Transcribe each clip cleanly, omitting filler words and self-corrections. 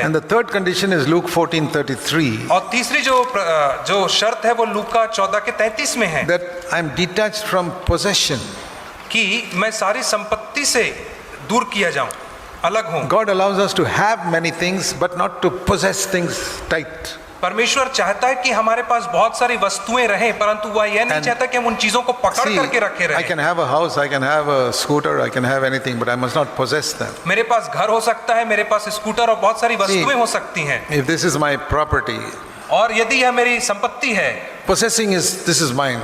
And the third condition is Luke 14:33. और तीसरी जो शर्त है वो लूका 14 के 33 में है, That I'm detached from possession. कि मैं सारी संपत्ति से दूर किया जाऊं, अलग हूं। God allows us to have many things, but not to possess things tight. परमेश्वर चाहता है कि हमारे पास बहुत सारी वस्तुएं रहें, परंतु वह यह नहीं चाहता कि हम उन चीजों को पकड़ करके रखे I रहें। can have a house, I can have a scooter, I can have anything, but I must not possess them. मेरे पास घर हो सकता है, मेरे पास स्कूटर और बहुत सारी वस्तुएं हो सकती हैं, If this is my property, और यदि यह मेरी संपत्ति है, possessing is this is mine.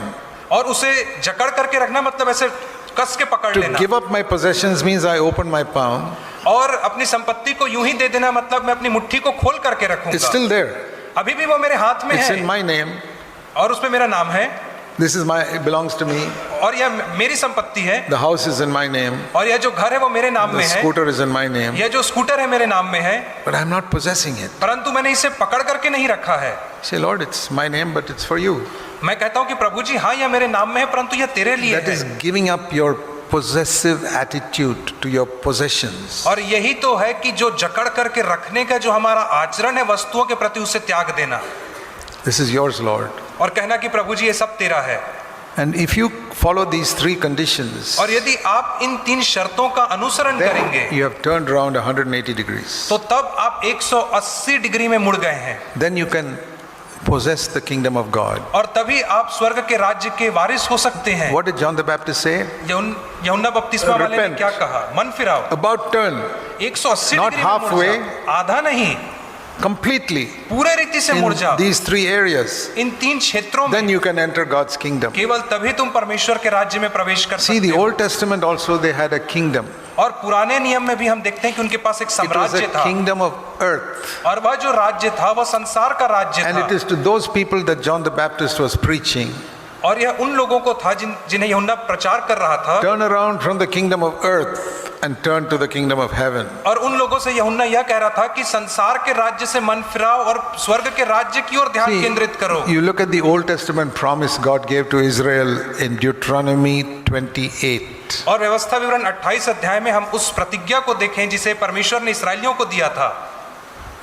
और उसे जकड़ करके रखना मतलब ऐसे कस के पकड़ To लेना, give up my possessions means I open my palm. और अपनी संपत्ति को यूं ही दे देना मतलब मैं अपनी मुट्ठी को खोल करके It's रखूंगा। still there. अभी भी वो मेरे हाथ में It's in है my name. और उसमें मेरा नाम है, This is it belongs to me. और यह मेरी संपत्ति है, The house is in my name. और यह जो घर है वो मेरे नाम The में है, scooter is in my name. यह जो स्कूटर है मेरे नाम में है, But I'm not possessing it. परंतु मैंने इसे पकड़ करके नहीं रखा है। Say, Lord, it's my name, but it's for you. मैं कहता हूँ कि प्रभु जी हाँ, यह मेरे नाम में है, परंतु यह तेरे लिए That is है। giving up your possessive attitude to your possessions. और यही तो है कि जो जकड़ करके रखने का जो हमारा आचरण है वस्तुओं के प्रति, उसे त्याग देना This is yours, Lord. और कहना कि प्रभु जी ये सब तेरा है। And if you follow these three conditions, और यदि आप इन 3 शर्तों का अनुसरण then करेंगे you have turned around 180 degrees. तो तब आप 180 डिग्री में मुड़ गए हैं, Then you can possess the kingdom of God. और तभी आप स्वर्ग के राज्य के वारिस हो सकते हैं। What did John the Baptist say? यूहन्ना बपतिस्मा वाले ने Repent. क्या कहा? मन फिराओ। About turn 180 Not डिग्री में मुड़ halfway. जाओ, आधा नहीं, completely पूरे रीति से मुड़ in जाओ। these 3 areas. इन 3 क्षेत्रों में Then you can enter God's kingdom. केवल तभी तुम परमेश्वर के राज्य में प्रवेश कर See, सकते the हो। Old Testament also they had a kingdom. और पुराने नियम में भी हम देखते हैं कि उनके पास एक It was साम्राज्य a था, kingdom of earth. और वह जो राज्य था वह संसार का राज्य And था। it is to those people that John the Baptist was preaching. और यह उन लोगों को था जिन्हें यूहन्ना प्रचार कर रहा था। Turn around from the kingdom of earth and turn to the kingdom of heaven. और उन लोगों से यूहन्ना यह कह रहा था कि संसार के राज्य से मन फिराओ और स्वर्ग के राज्य की ओर ध्यान केंद्रित करो। You look at the Old Testament promise God gave to Israel in Deuteronomy 28. और व्यवस्था विवरण 28 अध्याय में हम उस प्रतिज्ञा को देखें जिसे परमेश्वर ने इस्राएलियों को दिया था।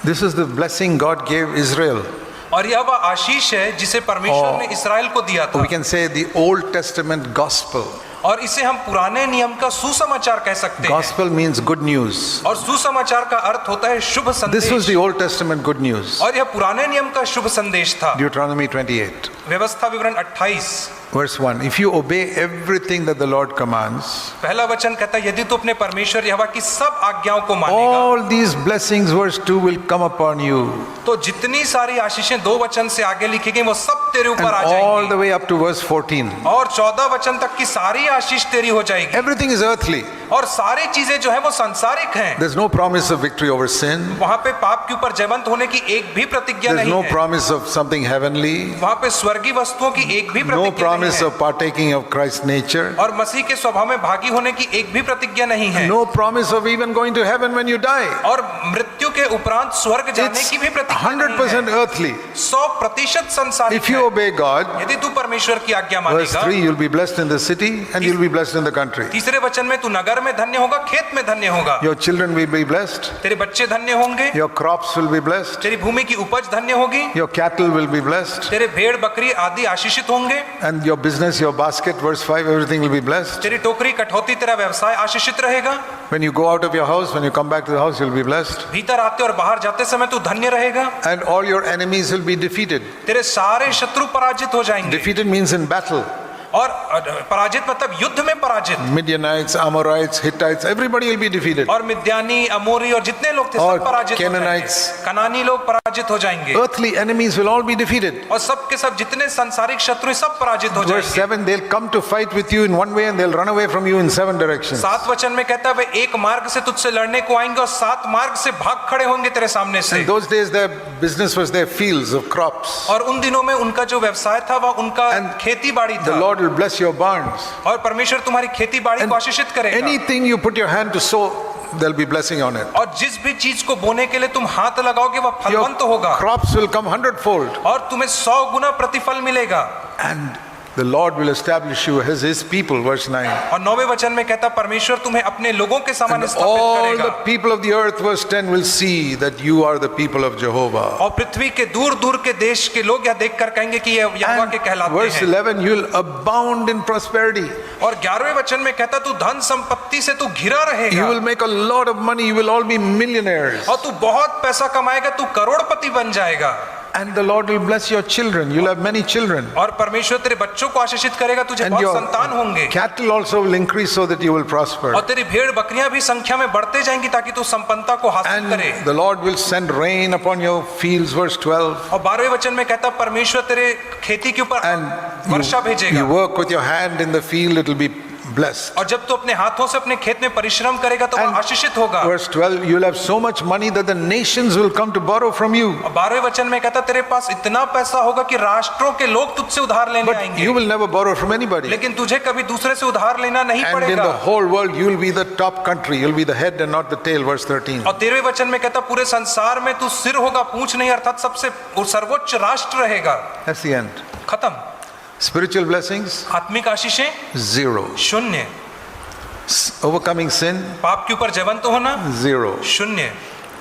This is the blessing God gave Israel. और यह वह आशीष है जिसे परमेश्वर ने इस्राएल को दिया था। We can say the Old Testament gospel. और इसे हम पुराने नियम का सुसमाचार कह सकते हैं। Gospel means good news. और सुसमाचार का अर्थ होता है शुभ संदेश। This was the Old Testament good news. और यह पुराने नियम का शुभ संदेश था। Deuteronomy 28. व्यवस्था विवरण 28 Verse 1. If you obey everything that the Lord commands, पहला वचन कहता है यदि तू अपने परमेश्वर यहोवा की सब आज्ञाओं को मानेगा, all these blessings, verse 2, will come upon you. तो जितनी सारी आशीषें 2 वचन से आगे लिखी गई वो सब तेरे And ऊपर आ all the जाएंगी, way up to verse 14. और 14 वचन तक की सारी आशीष तेरी हो जाएगी। Everything is earthly. और सारी चीजें जो है वो सांसारिक हैं। There's no promise of victory over sin. वहां पे पाप के ऊपर जयवंत होने की एक भी प्रतिज्ञा There's नहीं no है। promise of something heavenly. वहां पे स्वर्गीय वस्तुओं की एक भी No प्रतिज्ञा नहीं promise है। of partaking of Christ's nature. और मसीह के स्वभाव में भागी होने की एक भी प्रतिज्ञा नहीं है। No promise of even going to heaven when you die. और मृत्यु के उपरांत स्वर्ग जाने It's की भी प्रतिज्ञा नहीं 100% है। earthly. 100% संसारिक If you है। obey God, यदि तू परमेश्वर की आज्ञा verse मानेगा, 3, you'll be blessed in the city and you'll be blessed in the country. तीसरे वचन में तू नगर में धन्य होगा, खेत में धन्य होगा, Your children will be blessed. तेरे बच्चे धन्य होंगे, Your crops will be blessed. तेरी भूमि की उपज धन्य होगी, Your cattle will be blessed. तेरे भेड़ बकरी आदि आशीषित होंगे, And your business, your basket, verse 5, everything will be blessed. तेरी टोकरी कठौती तेरा व्यवसाय आशीषित रहेगा, When you go out of your house, when you come back to the house, you'll be blessed. भीतर आते और बाहर जाते समय तू धन्य रहेगा, And all your enemies will be defeated. तेरे सारे शत्रु पराजित हो जाएंगे। Defeated means in battle. और पराजित मतलब युद्ध में पराजित। Midianites, Amorites, Hittites, everybody will be defeated. और मिद्यानी, अमोरी और जितने लोग थे और सब पराजित हो Canaanites. जाएंगे। कनानी लोग पराजित हो जाएंगे, Earthly enemies will all be defeated. और सब के सब जितने संसारिक शत्रु सब पराजित हो Verse जाएंगे। 7, they'll come to fight with you in one way and they'll run away from you in 7 directions. 7 वचन में कहता है वे एक मार्ग से तुझसे लड़ने को आएंगे और 7 मार्ग से भाग खड़े होंगे तेरे सामने से। In those days, their business was their fields of crops. और उन दिनों में उनका जो व्यवसाय था वह उनका And खेती बाड़ी The था, Lord will bless your barns. और परमेश्वर तुम्हारी खेती बाड़ी को आशीषित करेगा। Anything you put your hand to sow, there'll be blessing on it. और जिस भी चीज को बोने के लिए तुम हाथ लगाओगे वह Your फलवंत होगा, crops will come 100-fold. और तुम्हें 100 गुना प्रतिफल मिलेगा। And The Lord will establish you as His people, verse 9. और 9वें वचन में कहता परमेश्वर तुम्हें अपने लोगों के समान And स्थापित all करेगा the people of the earth, verse 10, will see that you are the people of Jehovah. और पृथ्वी के दूर दूर के देश के लोग यह देखकर कहेंगे कि ये यहोवा के And कहलाते verse हैं 11, you will abound in prosperity. और 11वें वचन में कहता तू धन संपत्ति से तू घिरा You रहेगा will make a lot of money. You will all be millionaires. और तू बहुत पैसा कमाएगा तू करोड़पति बन जाएगा And the Lord will bless your children. You'll have many children. और परमेश्वर तेरे बच्चों को आशीषित करेगा तुझे And बहुत your संतान होंगे cattle also will increase so that you will prosper. और तेरी भेड़ बकरियां भी संख्या में बढ़ते जाएंगी ताकि तू संपन्नता को हासिल करे And the Lord will send rain upon your fields, verse 12. और 12वें वचन में कहता परमेश्वर तेरे खेती के ऊपर And वर्षा भेजेगा you work with your hand in the field, it will be blessed. और जब तू अपने हाथों से अपने खेत में परिश्रम करेगा तो And वह आशीषित होगा Verse 12, you'll have so much money that the nations will come to borrow from you. और 12वें वचन में कहता तेरे पास इतना पैसा होगा कि राष्ट्रों के लोग तुझसे उधार लेने But आएंगे you will never borrow from anybody. लेकिन तुझे कभी दूसरे से उधार लेना नहीं And in पड़ेगा the whole world, you will be the top country. You'll be the head and not the tail, verse 13. और 13वें वचन में कहता पूरे संसार में तू सिर होगा पूंछ नहीं अर्थात सबसे सर्वोच्च राष्ट्र रहेगा That's the end. खत्म Spiritual blessings, आत्मिक आशीषें 0. शून्य Overcoming sin, पाप के ऊपर जयवंत होना 0. शून्य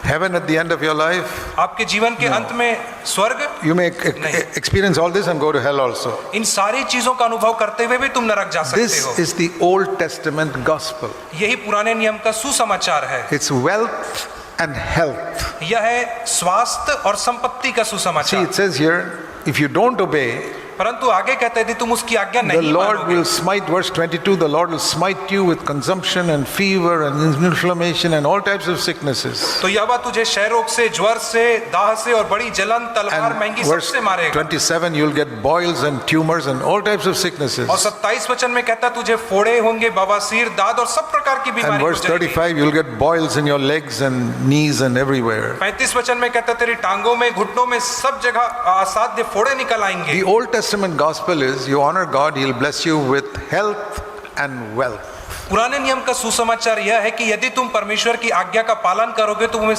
Heaven at the end of your life, आपके जीवन के अंत में स्वर्ग you may नहीं। experience all this and go to hell also. इन सारी चीजों का अनुभव करते हुए भी तुम नरक जा सकते This हो is the Old Testament gospel. यही पुराने नियम का सुसमाचार है It's wealth and health. यह है स्वास्थ्य और संपत्ति का See, सुसमाचार it says here, if you don't obey, परंतु आगे कहते थे तुम उसकी आज्ञा the नहीं Lord मानोगे will smite, verse 22, the Lord will smite you with consumption and fever and inflammation and all types of sicknesses. तो यहोवा तुझे क्षय रोग से ज्वर से दाह से और बड़ी जलन तलवार And महंगी verse सबसे मारेगा 27, you'll get boils and tumors and all types of sicknesses. और 27 वचन में कहता तुझे फोड़े होंगे बवासीर दाद और सब प्रकार की And बीमारी हो verse जाएगी 35, you'll get boils in your legs and knees and everywhere. 35 वचन में कहता तेरी टांगों में घुटनों में सब जगह असाध्य फोड़े निकल आएंगे The Old Testament gospel is you honor God, He'll bless you with health and wealth. पुराने नियम का सुसमाचार यह है कि यदि तुम परमेश्वर की आज्ञा का पालन करोगे तो तुम्हें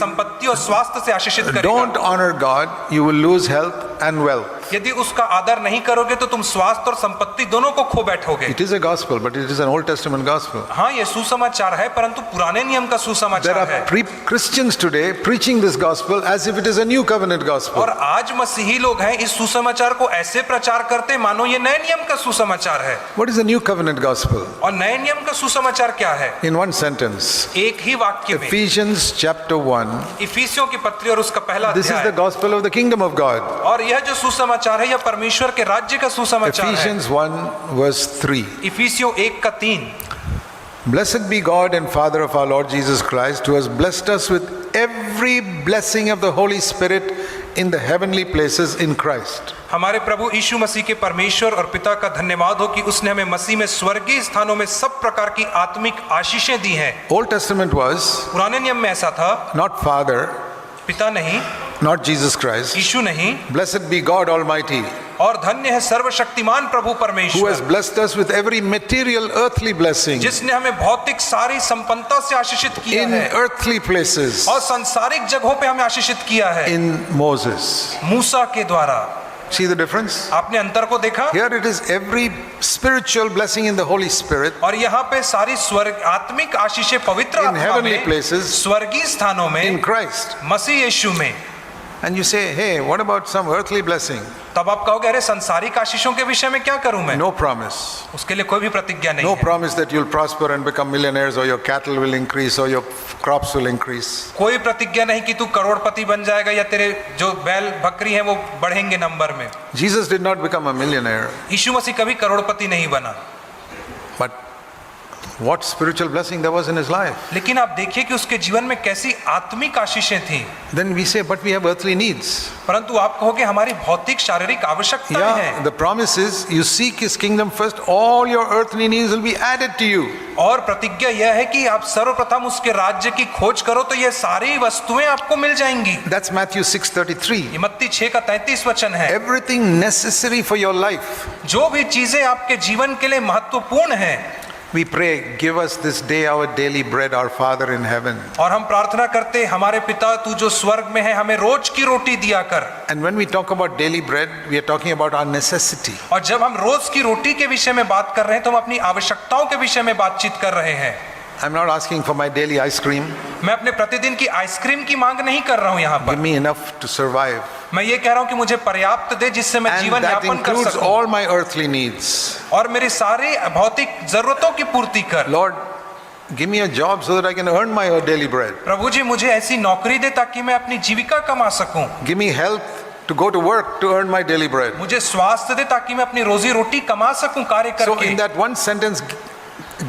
संपत्ति और स्वास्थ्य से आशीषित करेगा Don't honor God, you will lose health and wealth. यदि उसका आदर नहीं करोगे तो तुम स्वास्थ्य और संपत्ति दोनों को खो बैठोगे It is a gospel, but it is an Old Testament gospel. हाँ ये सुसमाचार है परंतु पुराने नियम का There सुसमाचार है are Christians today preaching this gospel as if it is a new covenant gospel. और आज मसीही लोग हैं इस सुसमाचार को ऐसे प्रचार करते मानो ये नए नियम का सुसमाचार है What is the new covenant gospel? और नए नियम का सुसमाचार क्या है In one sentence, एक ही वाक्य में Ephesians chapter 1. इफिसियों की पत्री और उसका पहला This is the अध्याय gospel of the kingdom of God. और यह जो सुसमाचार है यह परमेश्वर के राज्य का सुसमाचार है Ephesians 1 verse 3. इफिसियों 1:3 Blessed be God and Father of our Lord Jesus Christ, who has blessed us with every blessing of the Holy Spirit in the heavenly places in Christ. हमारे प्रभु यीशु मसीह के परमेश्वर और पिता का धन्यवाद हो कि उसने हमें मसीह में स्वर्गीय स्थानों में सब प्रकार की आत्मिक आशीषें दी हैं। Old Testament was पुराने नियम में ऐसा था not Father, पिता नहीं not Jesus Christ. यीशु नहीं Blessed be God Almighty, और धन्य है सर्वशक्तिमान प्रभु who has परमेश्वर blessed us with every material earthly blessing जिसने हमें भौतिक सारी संपन्नता से आशीषित किया in है earthly places और सांसारिक जगहों पे हमें आशीषित किया है in Moses. मूसा के द्वारा। See the difference? आपने अंतर को देखा Here it is every spiritual blessing in the Holy Spirit और यहाँ पे सारी स्वर्ग आत्मिक आशीषें पवित्र in आत्मा heavenly में places स्वर्गीय स्थानों in में Christ. मसीह यीशु में। And you say, hey, what about some earthly blessing? तब आप कहोगे अरे संसारिक आशीषों के विषय में क्या करूं मैं? No promise. उसके लिए कोई भी प्रतिज्ञा नहीं No है। promise that you'll prosper and become millionaires or your cattle will increase or your crops will increase. कोई प्रतिज्ञा नहीं कि तू करोड़पति बन जाएगा या तेरे जो बैल बकरी हैं वो बढ़ेंगे नंबर में। Jesus did not become a millionaire, यीशु मसीह कभी करोड़पति नहीं बना, but what spiritual blessing there was in his life. लेकिन आप देखिए कि उसके जीवन में कैसी आत्मिक आशीषें थी। Then we say, but we have earthly needs. परंतु आप कहोगे हमारी भौतिक शारीरिक आवश्यकताएं Yeah, हैं। the promise is you seek his kingdom first, all your earthly needs will be added to you. और प्रतिज्ञा यह है कि आप सर्वप्रथम उसके राज्य की खोज करो तो ये सारी वस्तुएं आपको मिल जाएंगी। That's Matthew 6:33. ये मत्ती 6:33 वचन है। Everything necessary for your life, जो भी चीजें आपके जीवन के लिए महत्वपूर्ण हैं We pray, give us this day our daily bread, our Father in heaven. और हम प्रार्थना करते, हमारे पिता तू जो स्वर्ग में है, हमें रोज की रोटी दिया कर। And when we talk about daily bread, we are talking about our necessity. और जब हम रोज की रोटी के विषय में बात कर रहे हैं तो हम अपनी आवश्यकताओं के विषय में बातचीत कर रहे हैं। I'm not asking for my daily ice cream. मैं अपने प्रतिदिन की आइसक्रीम की मांग नहीं कर रहा हूं यहाँ पर। Give me enough to survive. मैं ये कह रहा हूं कि मुझे पर्याप्त दे जिससे मैं And जीवन that यापन कर includes सकूं। all my earthly needs. और मेरी सारी भौतिक जरूरतों की पूर्ति कर। Lord, give me a job so that I can earn my daily bread. प्रभु जी मुझे ऐसी नौकरी दे ताकि मैं अपनी जीविका कमा सकूं। Give me health to go to work to earn my daily bread. मुझे स्वास्थ्य दे ताकि मैं अपनी रोजी रोटी कमा सकूं कार्य So करके। in that one sentence,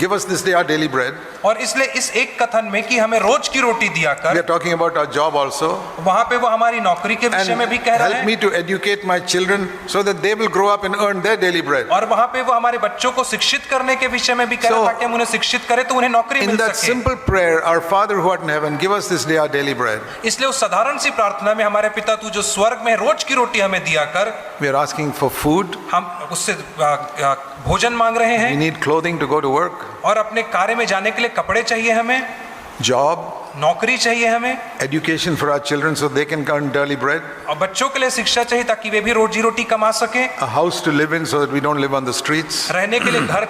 give us this day our daily bread. और इसलिए इस एक कथन में कि हमें रोज की रोटी दिया We कर, are talking about our job also. वहां पे वो हमारी नौकरी के विषय And में भी कह रहा help है। me to educate my children so that they will grow up and earn their daily bread. और वहां पे वो हमारे बच्चों को शिक्षित करने के विषय में भी कह रहा है So, ताकि हम उन्हें शिक्षित करें तो उन्हें नौकरी In मिल that सके। simple prayer, our Father who art in heaven, give us this day our daily bread. इसलिए उस साधारण सी प्रार्थना में हमारे पिता तू जो स्वर्ग में है, रोज की रोटी हमें दिया कर। We are asking for food. हम उससे भोजन मांग रहे We हैं need clothing to go to work. और अपने कार्य में जाने के लिए कपड़े चाहिए हमें, Job. नौकरी चाहिए हमें, Education for our children so they can earn daily bread. और बच्चों के लिए शिक्षा चाहिए ताकि वे भी रोजी रोटी कमा सके। A house to live in so that we don't live on the streets. रहने के लिए घर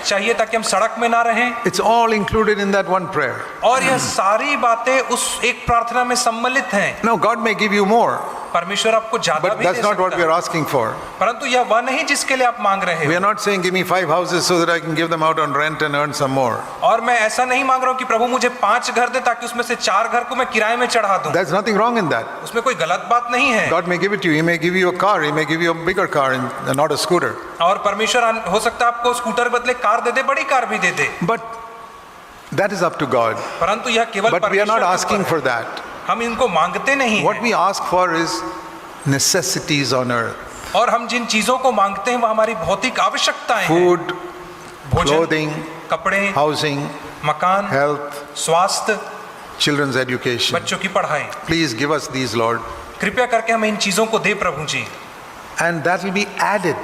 चाहिए ताकि हम सड़क में ना रहें। It's all included in that one prayer. और यह सारी बातें उस एक प्रार्थना में सम्मिलित हैं। Now God may give you more, परमेश्वर आपको ज्यादा but भी दे that's not what सकता we है, are asking for. परंतु यह वह नहीं जिसके लिए आप मांग रहे We हो। are not saying give me 5 houses so that I can give them out on rent and earn some more. और मैं ऐसा नहीं मांग रहा हूँ कि प्रभु मुझे 5 घर दे ताकि उसमें से 4 घर को मैं किराए में चढ़ा दूं। There's nothing wrong in that. उसमें कोई गलत बात नहीं है। God may give it to you. He may give you a car. He may give you a bigger car and not a scooter. और परमेश्वर हो सकता है आपको स्कूटर के बदले कार दे दे, बड़ी कार भी दे दे। But that is up to God. परंतु यह केवल But we are not परमेश्वर के asking ऊपर for है। that. हम इनको मांगते नहीं What हैं। we ask for is necessities on earth. और हम जिन चीजों को मांगते हैं वो हमारी भौतिक आवश्यकताएं हैं। Food, भोजन, clothing, कपड़े, housing, मकान, health, स्वास्थ्य, children's education. बच्चों की पढ़ाई। Please give us these, Lord. कृपया करके हमें इन चीजों को दे प्रभु जी, And that will be added.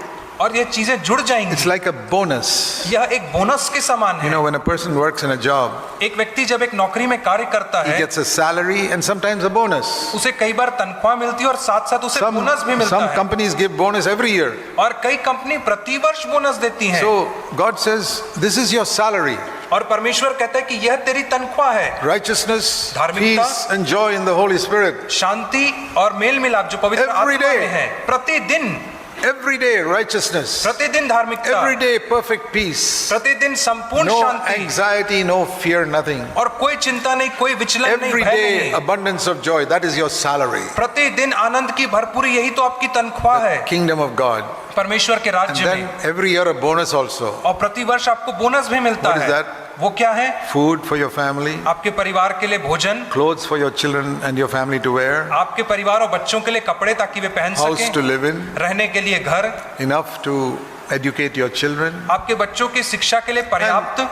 और ये चीजें जुड़ It's जाएंगी। like a bonus. यह एक बोनस के समान You है। know, when a person works in a job, एक व्यक्ति जब एक नौकरी में कार्य करता he है, gets a salary and sometimes a bonus. उसे कई बार तनख्वाह मिलती है और साथ साथ उसे बोनस भी मिलता Some है। companies give bonus every year. और कई कंपनी प्रतिवर्ष बोनस देती हैं। So God says, this is your salary. और परमेश्वर कहता है कि यह तेरी तनख्वाह है। Righteousness, धार्मिकता, peace and joy in the Holy Spirit. शांति और मेल मिलाप जो पवित्र Every आत्मा day. में है, प्रतिदिन Every day righteousness. प्रतिदिन धार्मिकता, Every day perfect peace. प्रतिदिन संपूर्ण No शांति anxiety, no fear, nothing. और कोई चिंता नहीं, कोई विचलन नहीं, Every भय day नहीं। abundance of joy. That is your salary. प्रतिदिन आनंद की भरपूरी, यही तो आपकी तनख्वाह है Kingdom of God. परमेश्वर के And राज्य then में। every year a bonus also. और प्रतिवर्ष आपको बोनस भी मिलता What is है। that? वो क्या है? Food for your family. आपके परिवार के लिए भोजन, Clothes for your children and your family to wear. आपके परिवार और बच्चों के लिए कपड़े ताकि वे पहन House to सकें, live in. रहने के लिए घर, Enough to educate your children. आपके बच्चों की शिक्षा के लिए पर्याप्त,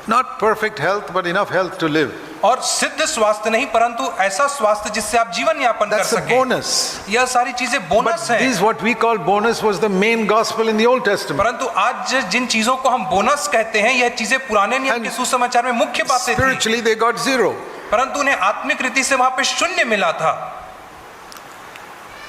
Not perfect health, but enough health to live. और सिद्ध स्वास्थ्य नहीं परंतु ऐसा स्वास्थ्य जिससे आप जीवन यापन कर That's a सकें। bonus. यह सारी चीजें But बोनस है। this what we call bonus was the main gospel in the Old Testament. परंतु आज जिन चीजों को हम बोनस कहते हैं, यह चीजें पुराने नियम And के सुसमाचार में मुख्य बातें थी, Spiritually they got 0. परंतु उन्हें आत्मिक रीति से वहां पे शून्य मिला था।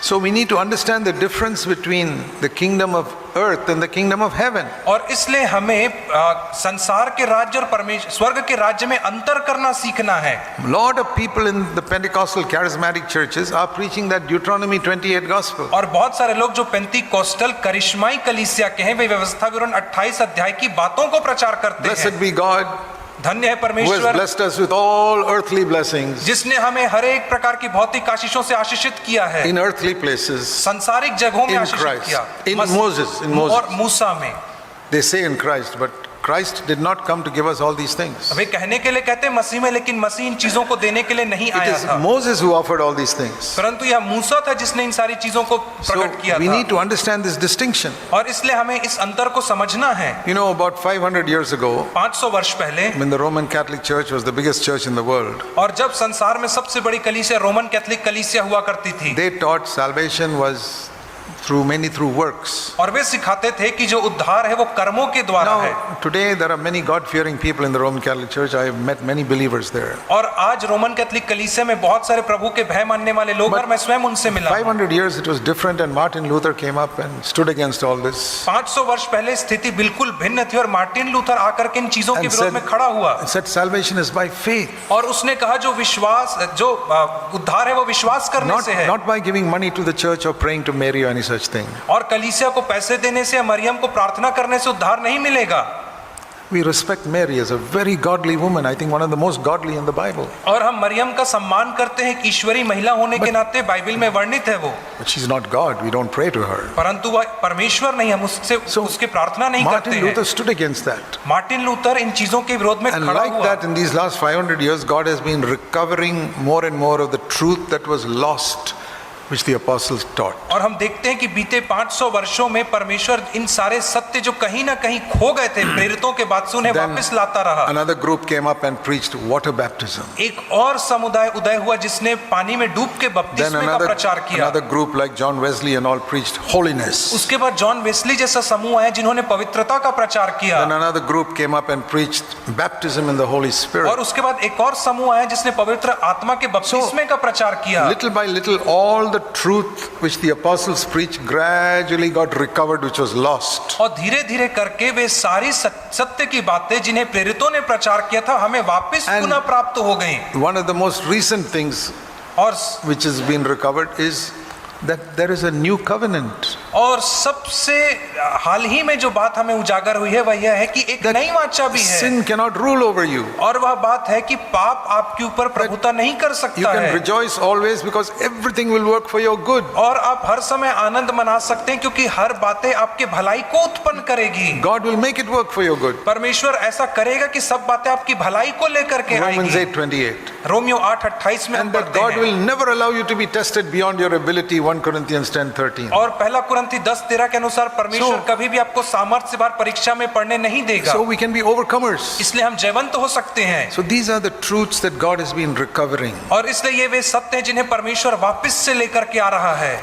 So we need to understand the difference between the kingdom of earth and the kingdom of heaven. और इसलिए हमें संसार के राज्य और परमेश्वर स्वर्ग के राज्य में अंतर करना सीखना है। A lot of people in the Pentecostal charismatic churches are preaching that Deuteronomy 28 gospel. और बहुत सारे लोग जो पेंतीकोस्टल करिश्माई कलीसिया के हैं, वे व्यवस्था विवरण 28 अध्याय की बातों को प्रचार करते हैं। Blessed be God धन्य है who has परमेश्वर blessed us with all earthly blessings जिसने हमें हर एक प्रकार की भौतिक आशीषों से आशीषित किया है, in earthly places. संसारिक जगहों में In आशीषित Christ. किया, In Moses. और मूसा में। They say in Christ, but Christ did not come to give us all these things. वे कहने के लिए कहते हैं मसीह में, लेकिन मसीह इन चीजों को देने के लिए नहीं It आया is था, Moses who offered all these things. परंतु यह मूसा था जिसने इन सारी चीजों को So प्रकट किया we था। need to understand this distinction. और इसलिए हमें इस अंतर को समझना है। You know, about 500 years ago, 500 वर्ष पहले, when the Roman Catholic Church was the biggest church in the world, और जब संसार में सबसे बड़ी कलीसिया रोमन कैथोलिक कलीसिया हुआ करती थी, they taught salvation was mainly through works. और वे सिखाते थे कि जो उद्धार है वो कर्मों के द्वारा है। Now, today there are many God-fearing people in the Roman Catholic Church. I have met many believers there. और आज रोमन कैथोलिक कलीसिया में बहुत सारे प्रभु के भय मानने वाले लोग और मैं स्वयं उनसे मिला। 500 years it was different, and Martin Luther came up and stood against all this. 500 वर्ष पहले स्थिति बिल्कुल भिन्न थी और मार्टिन लूथर आकर के इन चीजों के विरोध में खड़ा हुआ। He said salvation is by faith. और उसने कहा जो विश्वास, जो उद्धार है वो विश्वास करने से है। Not by giving money to the church or praying to Mary or any such thing. और कलीसिया को पैसे देने से या मरियम को प्रार्थना करने से उद्धार नहीं मिलेगा। We respect Mary as a very godly woman. I think one of the most godly in the Bible. और हम मरियम का सम्मान करते हैं, ईश्वरी महिला होने के नाते बाइबल में वर्णित है वो। But she's not God. We don't pray to her. परंतु वह परमेश्वर नहीं, हम उससे उसके प्रार्थना नहीं करते हैं। Martin Luther stood against that. Martin Luther इन चीजों के विरोध में And खड़ा like हुआ। that, in these last 500 years, God has been recovering more and more of the truth that was lost, which the apostles taught. और हम देखते हैं कि बीते 500 वर्षों में परमेश्वर इन सारे सत्य जो कहीं ना कहीं खो गए थे प्रेरितों के बाद से उन्हें वापस लाता रहा। Another group came up and preached water baptism. एक और समुदाय उदय हुआ जिसने पानी में डूब के बपतिस्मे का प्रचार किया। Another group like John Wesley and all preached holiness. उसके बाद जॉन वेस्ली जैसा समूह है जिन्होंने पवित्रता का प्रचार किया। Then another group came up and preached baptism in the Holy Spirit. और उसके बाद एक और समूह है जिसने पवित्र आत्मा के बपतिस्मे का प्रचार किया। Little by little, all the truth which the apostles preached gradually got recovered, which was lost. और धीरे धीरे करके वे सारी सत्य की बातें जिन्हें प्रेरितों ने प्रचार किया था हमें वापस पुनः प्राप्त हो गई। One of the most recent things और which has been recovered is that there is a new covenant. और सबसे हाल ही में जो बात हमें उजागर हुई है वह यह है कि एक नई वाचा भी है। Sin cannot rule over you. और वह बात है कि पाप आपके ऊपर प्रभुता नहीं कर You सकता can है। rejoice always because everything will work for your good. और आप हर समय आनंद मना सकते हैं क्योंकि हर बातें आपके भलाई को उत्पन्न करेगी। God will make it work for your good. परमेश्वर ऐसा करेगा कि सब बातें आपकी भलाई को लेकर के Romans आएगी। 8:28. रोमियो 8:28 में हम And that पढ़ते God हैं। will never allow you to be tested beyond your ability. 1 Corinthians 10:13. और पहला कुरिन्थी 10:13 के अनुसार परमेश्वर कभी भी आपको सामर्थ्य से बाहर परीक्षा में पढ़ने नहीं देगा। So we can be overcomers. इसलिए हम जयवंत हो सकते हैं। So these are the truths that God has been recovering. और इसलिए ये वे सत्य हैं जिन्हें परमेश्वर वापस से लेकर के आ रहा है।